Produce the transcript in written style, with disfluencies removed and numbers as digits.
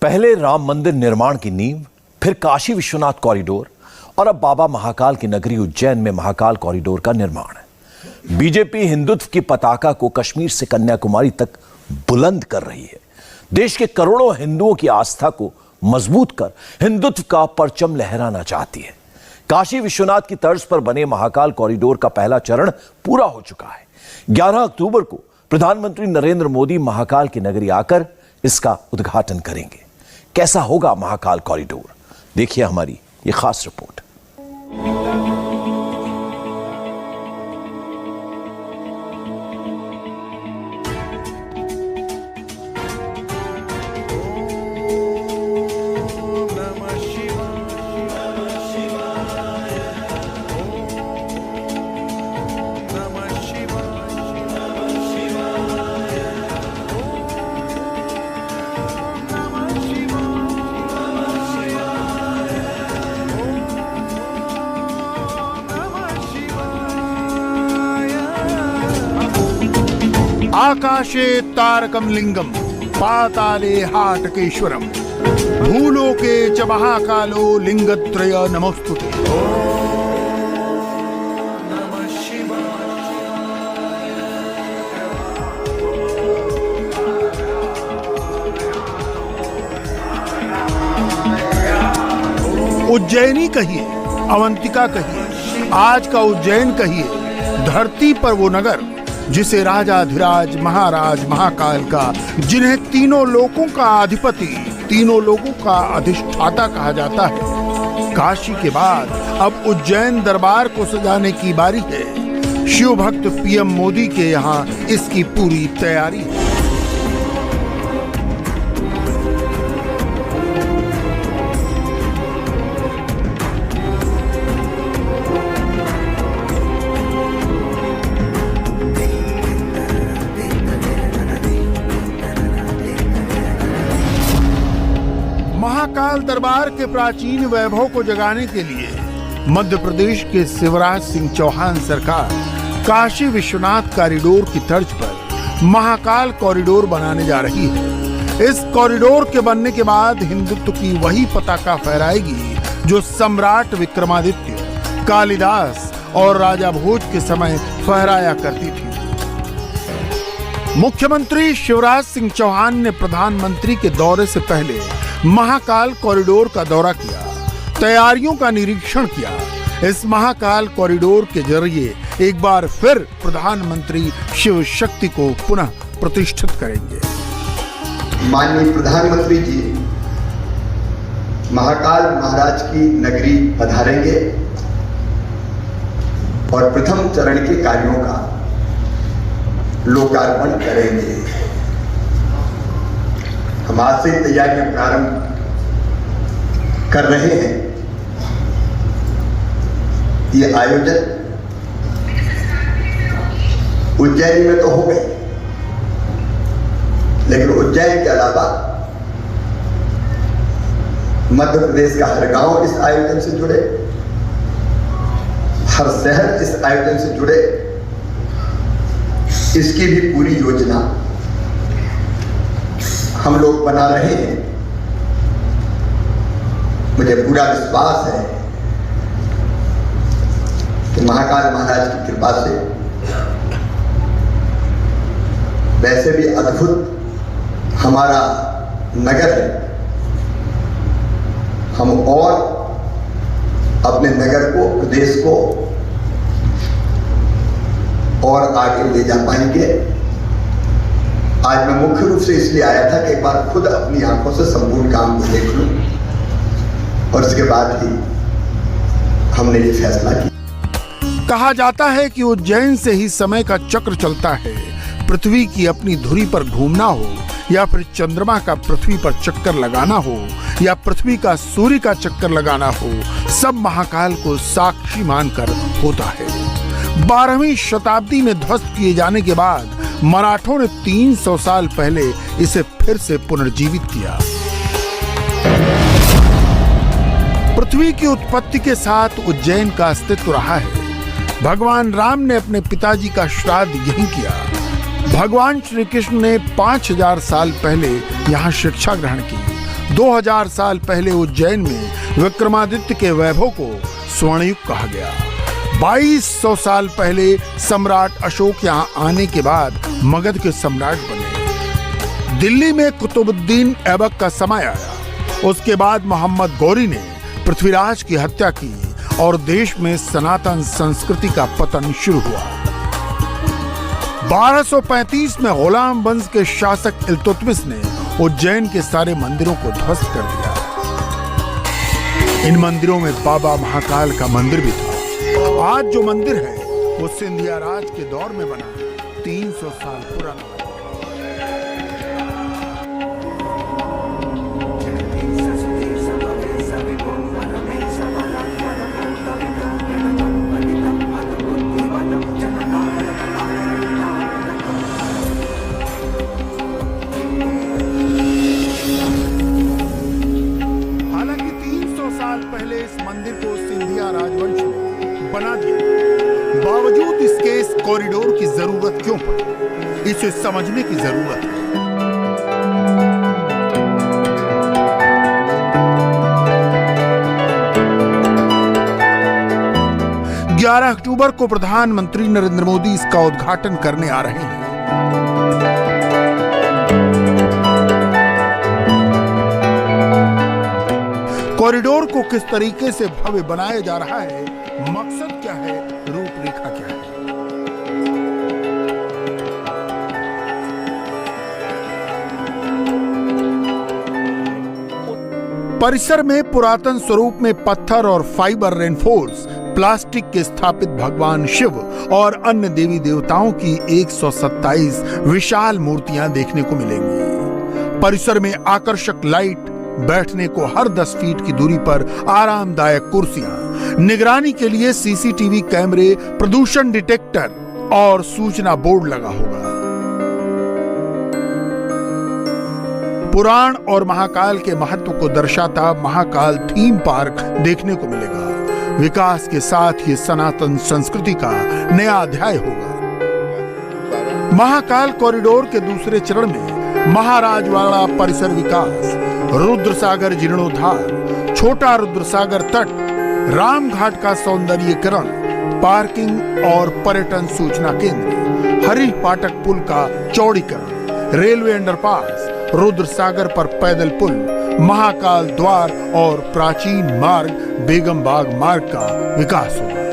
पहले राम मंदिर निर्माण की नींव, फिर काशी विश्वनाथ कॉरिडोर और अब बाबा महाकाल की नगरी उज्जैन में महाकाल कॉरिडोर का निर्माण है। बीजेपी हिंदुत्व की पताका को कश्मीर से कन्याकुमारी तक बुलंद कर रही है। देश के करोड़ों हिंदुओं की आस्था को मजबूत कर हिंदुत्व का परचम लहराना चाहती है। काशी विश्वनाथ की तर्ज पर बने महाकाल कॉरिडोर का पहला चरण पूरा हो चुका है। 11 अक्टूबर को प्रधानमंत्री नरेंद्र मोदी महाकाल की नगरी आकर इसका उद्घाटन करेंगे। कैसा होगा महाकाल कॉरिडोर, देखिए हमारी ये खास रिपोर्ट। आकाशे तारकम लिंगम पाताले हाटकेश्वरम भूलोके च महाकालो लिंगत्रय नमोस्तुते। उज्जैनी कहिए, अवंतिका कहिए, आज का उज्जैन कहिए, धरती पर वो नगर जिसे राजाधिराज महाराज महाकाल का, जिन्हें तीनों लोकों का अधिपति, तीनों लोकों का अधिष्ठाता कहा जाता है। काशी के बाद अब उज्जैन दरबार को सजाने की बारी है। शिव भक्त पीएम मोदी के यहाँ इसकी पूरी तैयारी है। महाकाल दरबार के प्राचीन वैभव को जगाने के लिए मध्य प्रदेश के शिवराज सिंह चौहान सरकार काशी विश्वनाथ कॉरिडोर की तर्ज पर महाकाल कॉरिडोर बनाने जा रही है। इस कॉरिडोर के बनने के बाद हिंदुत्व की वही पताका फहराएगी जो सम्राट विक्रमादित्य, कालिदास और राजा भोज के समय फहराया करती थी। मुख्यमंत्री शिवराज सिंह चौहान ने प्रधानमंत्री के दौरे से पहले महाकाल कॉरिडोर का दौरा किया, तैयारियों का निरीक्षण किया। इस महाकाल कॉरिडोर के जरिए एक बार फिर प्रधानमंत्री शिव शक्ति को पुनः प्रतिष्ठित करेंगे। माननीय प्रधानमंत्री जी महाकाल महाराज की नगरी पधारेंगे और प्रथम चरण के कार्यों का लोकार्पण करेंगे। हम आज से तैयारियां प्रारंभ कर रहे हैं। ये आयोजन उज्जैन में तो हो गए, लेकिन उज्जैन के अलावा मध्य प्रदेश का हर गांव इस आयोजन से जुड़े, हर शहर इस आयोजन से जुड़े, इसकी भी पूरी योजना हम लोग बना रहे हैं। मुझे पूरा विश्वास है कि महाकाल महाराज की कृपा से वैसे भी अद्भुत हमारा नगर है। हम और अपने नगर को, प्रदेश को और आगे ले जा पाएंगे। आज मैं मुख्य रूप से इसलिए आया था कि एक बार खुद अपनी आंखों से संपूर्ण काम को देख लूं और इसके बाद ही हमने ये फैसला किया। कहा जाता है कि उज्जैन से ही समय का चक्र चलता है। पृथ्वी की अपनी धुरी पर घूमना हो या फिर चंद्रमा का पृथ्वी पर चक्कर लगाना हो या पृथ्वी का सूर्य का चक्कर लगाना हो, सब महाकाल को साक्षी मानकर होता है। 12वीं शताब्दी में ध्वस्त किए जाने के बाद मराठों ने 300 साल पहले इसे फिर से पुनर्जीवित किया। पृथ्वी की उत्पत्ति के साथ उज्जैन का अस्तित्व रहा है। भगवान राम ने अपने पिताजी का श्राद्ध यहीं किया। भगवान श्री कृष्ण ने 5000 साल पहले यहाँ शिक्षा ग्रहण की। 2000 साल पहले उज्जैन में विक्रमादित्य के वैभव को स्वर्णयुग कहा गया। 2200 साल पहले सम्राट अशोक यहाँ आने के बाद मगध के सम्राट बने। दिल्ली में कुतुबुद्दीन ऐबक का समय आया। उसके बाद मोहम्मद गौरी ने पृथ्वीराज की हत्या की और देश में सनातन संस्कृति का पतन शुरू हुआ। 1235 में गुलाम वंश के शासक इल्तुतमिश ने उज्जैन के सारे मंदिरों को ध्वस्त कर दिया। इन मंदिरों में बाबा महाकाल का मंदिर भी था। आज जो मंदिर है वो सिंधिया राज के दौर में बना 300 साल पुराना। पहले इस मंदिर को सिंधिया राजवंश ने बना दिया। बावजूद इसके इस कॉरिडोर की जरूरत क्यों पड़ी, इसे समझने की जरूरत है। 11 अक्टूबर को प्रधानमंत्री नरेंद्र मोदी इसका उद्घाटन करने आ रहे हैं। कॉरिडोर को किस तरीके से भव्य बनाया जा रहा है, मकसद क्या है, रूपरेखा क्या है। परिसर में पुरातन स्वरूप में पत्थर और फाइबर रेनफोर्स प्लास्टिक के स्थापित भगवान शिव और अन्य देवी देवताओं की 127 विशाल मूर्तियां देखने को मिलेंगी। परिसर में आकर्षक लाइट, बैठने को हर 10 फीट की दूरी पर आरामदायक कुर्सियां, निगरानी के लिए सीसीटीवी कैमरे, प्रदूषण डिटेक्टर और सूचना बोर्ड लगा होगा। पुराण और महाकाल के महत्व को दर्शाता महाकाल थीम पार्क देखने को मिलेगा। विकास के साथ ही सनातन संस्कृति का नया अध्याय होगा। महाकाल कॉरिडोर के दूसरे चरण में महाराजवाड़ा परिसर विकास, रुद्रसागर जीर्णोद्धार, छोटा रुद्रसागर तट, रामघाट का सौंदर्यीकरण, पार्किंग और पर्यटन सूचना केंद्र, हरि पाटक पुल का चौड़ीकरण, रेलवे अंडरपास, रुद्रसागर पर पैदल पुल, महाकाल द्वार और प्राचीन मार्ग बेगम बाग मार्ग का विकास होगा।